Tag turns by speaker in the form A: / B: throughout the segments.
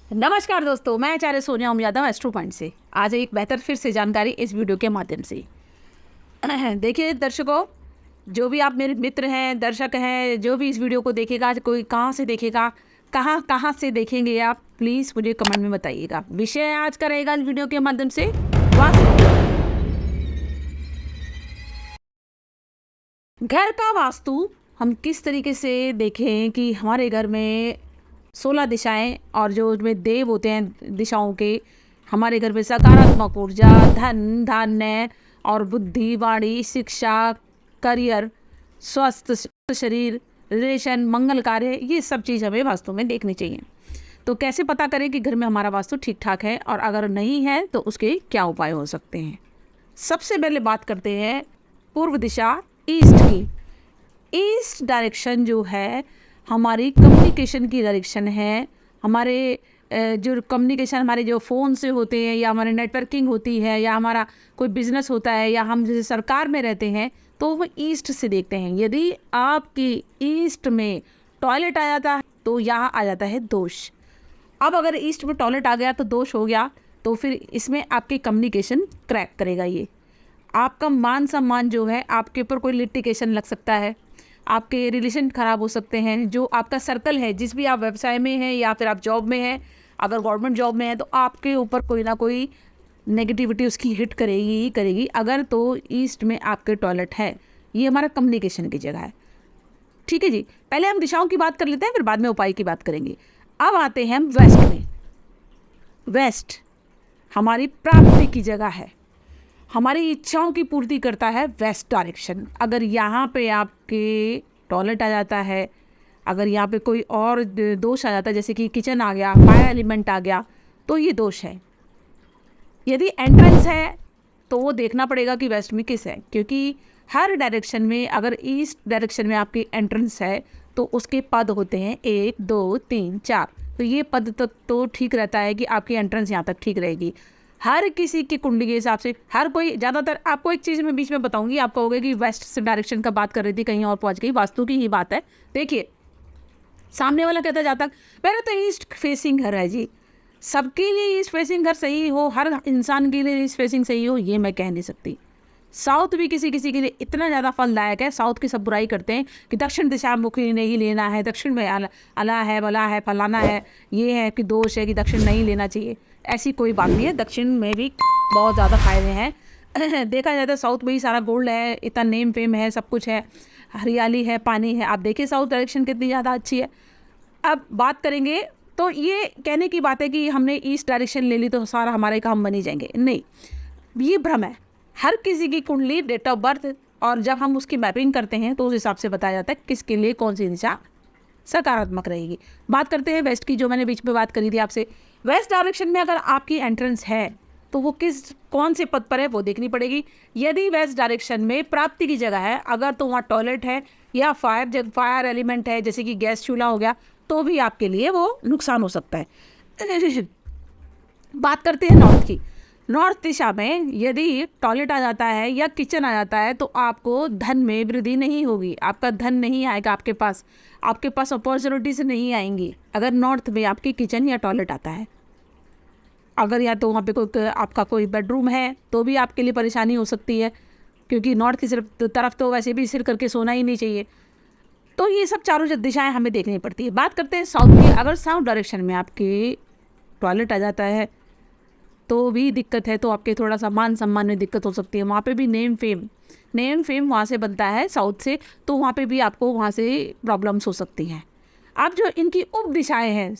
A: नमस्कार दोस्तों, मैं आचार्य सोनिया ओम यादव एस्ट्रो पॉइंट से आज एक बेहतर फिर से जानकारी इस वीडियो के माध्यम से। देखिए दर्शकों, जो भी आप मेरे मित्र हैं, दर्शक हैं, जो भी इस वीडियो को देखेगा, कोई कहाँ से देखेगा, कहाँ कहाँ से देखेंगे आप, प्लीज़ मुझे कमेंट में बताइएगा। विषय आज का रहेगा इस वीडियो के माध्यम से वास्तु। घर का वास्तु हम किस तरीके से देखें कि हमारे घर में 16 दिशाएं और जो उसमें देव होते हैं दिशाओं के, हमारे घर में सकारात्मक ऊर्जा, धन धान्य और बुद्धि, वाणी, शिक्षा, करियर, स्वस्थ शरीर, रिलेशन, मंगल कार्य, ये सब चीज़ हमें वास्तु में देखनी चाहिए। तो कैसे पता करें कि घर में हमारा वास्तु ठीक ठाक है, और अगर नहीं है तो उसके क्या उपाय हो सकते हैं। सबसे पहले बात करते हैं पूर्व दिशा, ईस्ट की। ईस्ट डायरेक्शन जो है हमारी कम्युनिकेशन की डायरेक्शन है। हमारे जो कम्युनिकेशन हमारे जो फ़ोन से होते हैं, या हमारे नेटवर्किंग होती है, या हमारा कोई बिजनेस होता है, या हम जैसे सरकार में रहते हैं, तो वो ईस्ट से देखते हैं। यदि आपकी ईस्ट में टॉयलेट आ जाता है तो यहाँ आ जाता है दोष। अब अगर ईस्ट में टॉयलेट आ गया तो दोष हो गया, तो फिर इसमें आपकी कम्युनिकेशन क्रैक करेगा। ये आपका मान सम्मान जो है, आपके ऊपर कोई लिटिगेशन लग सकता है, आपके रिलेशन ख़राब हो सकते हैं। जो आपका सर्कल है, जिस भी आप व्यवसाय में हैं या फिर आप जॉब में हैं, अगर गवर्नमेंट जॉब में है तो आपके ऊपर कोई ना कोई नेगेटिविटी उसकी हिट करेगी ही करेगी। अगर तो ईस्ट में आपके टॉयलेट है, ये हमारा कम्युनिकेशन की जगह है। ठीक है जी, पहले हम दिशाओं की बात कर लेते हैं, फिर बाद में उपाय की बात करेंगे। अब आते हैं हम वेस्ट में। वेस्ट हमारी प्राप्ति की जगह है, हमारी इच्छाओं की पूर्ति करता है वेस्ट डायरेक्शन। अगर यहाँ पे आपके टॉयलेट आ जाता है, अगर यहाँ पे कोई और दोष आ जाता है, जैसे कि किचन आ गया, फायर एलिमेंट आ गया, तो ये दोष है। यदि एंट्रेंस है तो वो देखना पड़ेगा कि वेस्ट में किस है, क्योंकि हर डायरेक्शन में अगर ईस्ट डायरेक्शन में आपकी एंट्रेंस है तो उसके पद होते हैं 1 2 3 4। तो ये पद तक तो ठीक रहता है कि आपकी एंट्रेंस यहाँ तक ठीक रहेगी। हर किसी की कुंडली के हिसाब से हर कोई, ज़्यादातर आपको एक चीज़ मैं बीच में बताऊंगी, आप कहोगे कि वेस्ट से डायरेक्शन का बात कर रही थी, कहीं और पहुंच गई। वास्तु की ही बात है। देखिए, सामने वाला कहता जाता मेरा तो ईस्ट फेसिंग घर है जी। सबके लिए ईस्ट फेसिंग घर सही हो, हर इंसान के लिए ईस्ट फेसिंग सही हो, ये मैं कह नहीं सकती। साउथ भी किसी किसी के लिए इतना ज़्यादा फलदायक है। साउथ की सब बुराई करते हैं कि दक्षिण दिशा मुखी नहीं लेना है, दक्षिण में अला है, बला है, फलाना है, ये है कि दोष है कि दक्षिण नहीं लेना चाहिए। ऐसी कोई बात नहीं है, दक्षिण में भी बहुत ज़्यादा फायदे हैं। देखा जाए तो साउथ में ही सारा गोल्ड है, इतना नेम फेम है, सब कुछ है, हरियाली है, पानी है। आप देखिए साउथ डायरेक्शन कितनी ज़्यादा अच्छी है। अब बात करेंगे तो ये कहने की बात है कि हमने ईस्ट डायरेक्शन ले ली तो सारा हमारे काम बनी जाएंगे, नहीं, ये भ्रम है। हर किसी की कुंडली, डेट ऑफ बर्थ, और जब हम उसकी मैपिंग करते हैं तो उस हिसाब से बताया जाता है किसके लिए कौन सी दिशा सकारात्मक रहेगी। बात करते हैं वेस्ट की, जो मैंने बीच में बात करी थी आपसे। वेस्ट डायरेक्शन में अगर आपकी एंट्रेंस है तो वो कौन से पद पर है वो देखनी पड़ेगी। यदि वेस्ट डायरेक्शन में प्राप्ति की जगह है, अगर तो वहाँ टॉयलेट है या फायर एलिमेंट है, जैसे कि गैस चूल्हा हो गया, तो भी आपके लिए वो नुकसान हो सकता है। बात करते हैं नॉर्थ की। नॉर्थ दिशा में यदि टॉयलेट आ जाता है या किचन आ जाता है तो आपको धन में वृद्धि नहीं होगी, आपका धन नहीं आएगा आपके पास अपॉर्चुनिटीज नहीं आएंगी अगर नॉर्थ में आपकी किचन या टॉयलेट आता है। अगर या तो वहाँ पे कोई आपका कोई बेडरूम है तो भी आपके लिए परेशानी हो सकती है, क्योंकि नॉर्थ की तरफ तो वैसे भी सिर करके सोना ही नहीं चाहिए। तो ये सब चारों दिशाएं हमें देखनी पड़ती है। बात करते हैं साउथ की। अगर साउथ डायरेक्शन में आपके टॉयलेट आ जाता है तो भी दिक्कत है, तो आपके थोड़ा सा मान सम्मान में दिक्कत हो सकती है। वहाँ पे भी नेम फेम वहाँ से बनता है साउथ से, तो वहाँ पे भी आपको वहाँ से प्रॉब्लम्स हो सकती हैं। अब जो इनकी उप दिशाएँ हैं,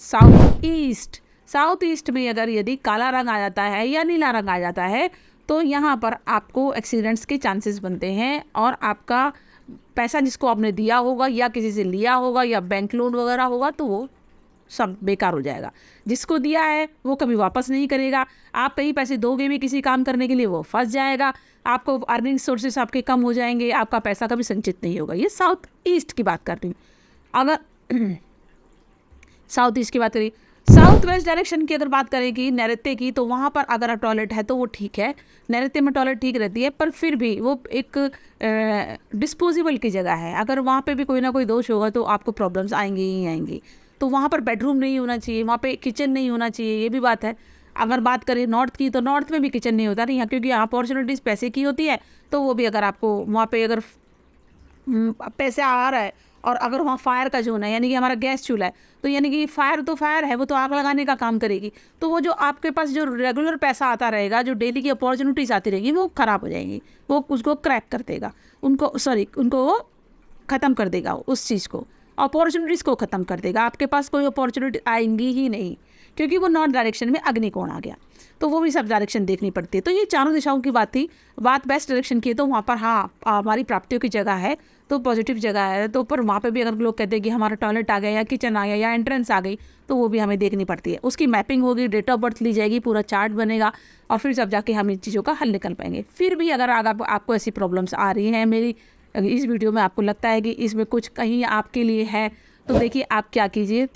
A: साउथ ईस्ट में अगर यदि काला रंग आ जाता है या नीला रंग आ जाता है तो यहाँ पर आपको एक्सीडेंट्स के चांसेस बनते हैं, और आपका पैसा जिसको आपने दिया होगा या किसी से लिया होगा या बैंक लोन वगैरह होगा तो वो सब बेकार हो जाएगा। जिसको दिया है वो कभी वापस नहीं करेगा। आप कहीं पैसे दोगे भी किसी काम करने के लिए, वो फंस जाएगा, आपको अर्निंग सोर्सेस आपके कम हो जाएंगे, आपका पैसा कभी संचित नहीं होगा। ये साउथ ईस्ट की बात कर रही हूँ। अगर साउथ ईस्ट की बात करें, साउथ वेस्ट डायरेक्शन की अगर बात करें कि नैऋत्य की, तो वहाँ पर अगर टॉयलेट है तो वो ठीक है, नैऋत्य में टॉयलेट ठीक रहती है, पर फिर भी वो एक डिस्पोजेबल की जगह है। अगर वहाँ पे भी कोई ना कोई दोष होगा तो आपको प्रॉब्लम्स आएंगी ही आएंगी। तो तो वहाँ पर बेडरूम नहीं होना चाहिए, वहाँ पे किचन नहीं होना चाहिए, ये भी बात है। अगर बात करें नॉर्थ की, तो नॉर्थ में भी किचन नहीं होता नहीं यहाँ, क्योंकि यहाँ अपॉर्चुनिटीज़ पैसे की होती है। तो वो भी अगर आपको वहाँ पे अगर पैसे आ रहा है और अगर वहाँ फायर का जोन है, यानी कि हमारा गैस चूल्हा है, तो यानी कि फायर तो फायर है, वो तो आग लगाने का काम करेगी। तो वो जो आपके पास जो रेगुलर पैसा आता रहेगा, जो डेली की अपॉर्चुनिटीज़ आती रहेगी, वो ख़राब हो जाएंगी, वो उसको क्रैक कर देगा, उनको वो ख़त्म कर देगा, उस चीज़ को, अपॉर्चुनिटीज़ को ख़त्म कर देगा। आपके पास कोई अपॉर्चुनिटी आएंगी ही नहीं, क्योंकि वो नॉर्थ डायरेक्शन में अग्निकोण आ गया। तो वो भी सब डायरेक्शन देखनी पड़ती है। तो ये चारों दिशाओं की बात थी। बात वेस्ट डायरेक्शन की है, तो वहाँ पर हाँ हमारी प्राप्तियों की जगह है, तो पॉजिटिव जगह है। तो पर वहाँ पे भी अगर लोग कहते हैं कि हमारा टॉयलेट आ गया या किचन आ गया या एंट्रेंस आ गई, तो वो भी हमें देखनी पड़ती है। उसकी मैपिंग होगी, डेट ऑफ बर्थ ली जाएगी, पूरा चार्ट बनेगा, और फिर जब जाके हम इन चीज़ों का हल निकल पाएंगे। फिर भी अगर आपको ऐसी प्रॉब्लम्स आ रही हैं मेरी इस वीडियो में, आपको लगता है कि इसमें कुछ कहीं आपके लिए है, तो देखिए आप क्या कीजिए।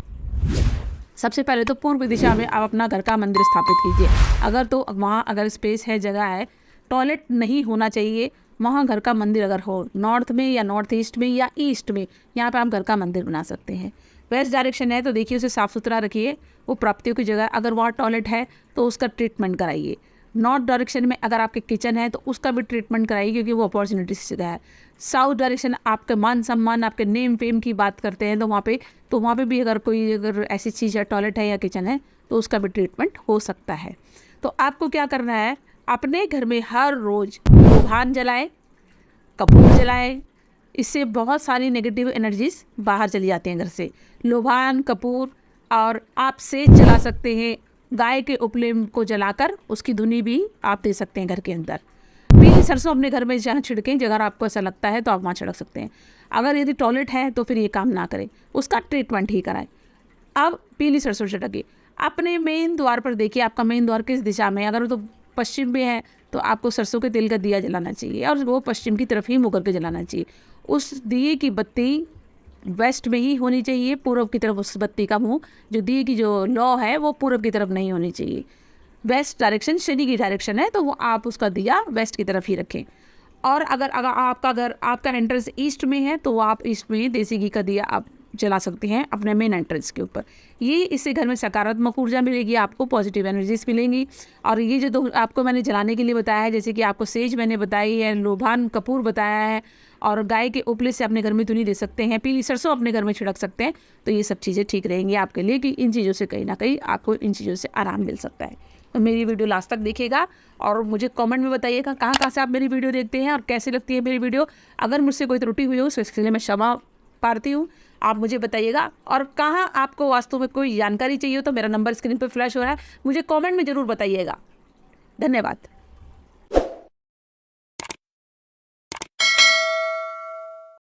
A: सबसे पहले तो पूर्व दिशा में आप अपना घर का मंदिर स्थापित कीजिए। अगर तो वहाँ अगर स्पेस है, जगह है, टॉयलेट नहीं होना चाहिए, वहाँ घर का मंदिर अगर हो, नॉर्थ में या नॉर्थ ईस्ट में या ईस्ट में, यहाँ पे आप घर का मंदिर बना सकते हैं। वेस्ट डायरेक्शन है तो देखिए उसे साफ़ सुथरा रखिए, वो प्राप्तियों की जगह। अगर वहाँ टॉयलेट है तो उसका ट्रीटमेंट कराइए। नॉर्थ डायरेक्शन में अगर आपके किचन है तो उसका भी ट्रीटमेंट कराइए, क्योंकि वो अपॉर्चुनिटीज जगह है। साउथ डायरेक्शन आपके मान सम्मान, आपके नेम फेम की बात करते हैं, तो वहाँ पे भी अगर ऐसी चीज़ है, टॉयलेट है या किचन है, तो उसका भी ट्रीटमेंट हो सकता है। तो आपको क्या करना है, अपने घर में हर रोज़ लोबान जलाएं, कपूर जलाएं। इससे बहुत सारी नेगेटिव एनर्जीज बाहर चली जाती हैं घर से। लोबान, कपूर, और आप सेज जला सकते हैं, गाय के उपलेम को जलाकर उसकी धुनी भी आप दे सकते हैं घर के अंदर। पीली सरसों अपने घर में जहाँ छिड़कें, अगर आपको ऐसा लगता है तो आप वहाँ छिड़क सकते हैं। अगर यदि टॉयलेट है तो फिर ये काम ना करें, उसका ट्रीटमेंट ही कराएं। अब पीली सरसों छिड़किए अपने मेन द्वार पर। देखिए आपका मेन द्वार किस दिशा में, अगर तो पश्चिम में है तो आपको सरसों के तेल का दिया जलाना चाहिए, और वो पश्चिम की तरफ ही मुँह करके जलाना चाहिए। उस दिए की बत्ती वेस्ट में ही होनी चाहिए, पूर्व की तरफ उस बत्ती का मुंह, जो दिए की जो लौ है वो पूर्व की तरफ नहीं होनी चाहिए। वेस्ट डायरेक्शन शनि की डायरेक्शन है, तो वो आप उसका दिया वेस्ट की तरफ ही रखें। और अगर आपका एंट्रेंस ईस्ट में है, तो आप ईस्ट में देसी घी का दिया आप जला सकते हैं अपने मेन एंट्रेंस के ऊपर। ये इससे घर में सकारात्मक ऊर्जा मिलेगी, आपको पॉजिटिव एनर्जीज मिलेंगी। और ये जो दो आपको मैंने जलाने के लिए बताया है, जैसे कि आपको सेज मैंने बताई है, लोबान, कपूर बताया है, और गाय के उपले से अपने घर में धुनी दे सकते हैं, पीली सरसों अपने घर में छिड़क सकते हैं। तो ये सब चीज़ें ठीक रहेंगी आपके लिए, कि इन चीज़ों से कहीं ना कहीं आपको इन चीज़ों से आराम मिल सकता है। तो मेरी वीडियो लास्ट तक देखिएगा और मुझे कमेंट में बताइएगा कहाँ कहाँ से आप मेरी वीडियो देखते हैं और कैसी लगती है मेरी वीडियो। अगर मुझसे कोई त्रुटि हुई हो तो इसके लिए मैं क्षमा प्रार्थी हूँ, आप मुझे बताइएगा। और कहाँ आपको वास्तव में कोई जानकारी चाहिए हो तो मेरा नंबर स्क्रीन पर फ्लैश हो रहा है, मुझे कमेंट में ज़रूर बताइएगा। धन्यवाद।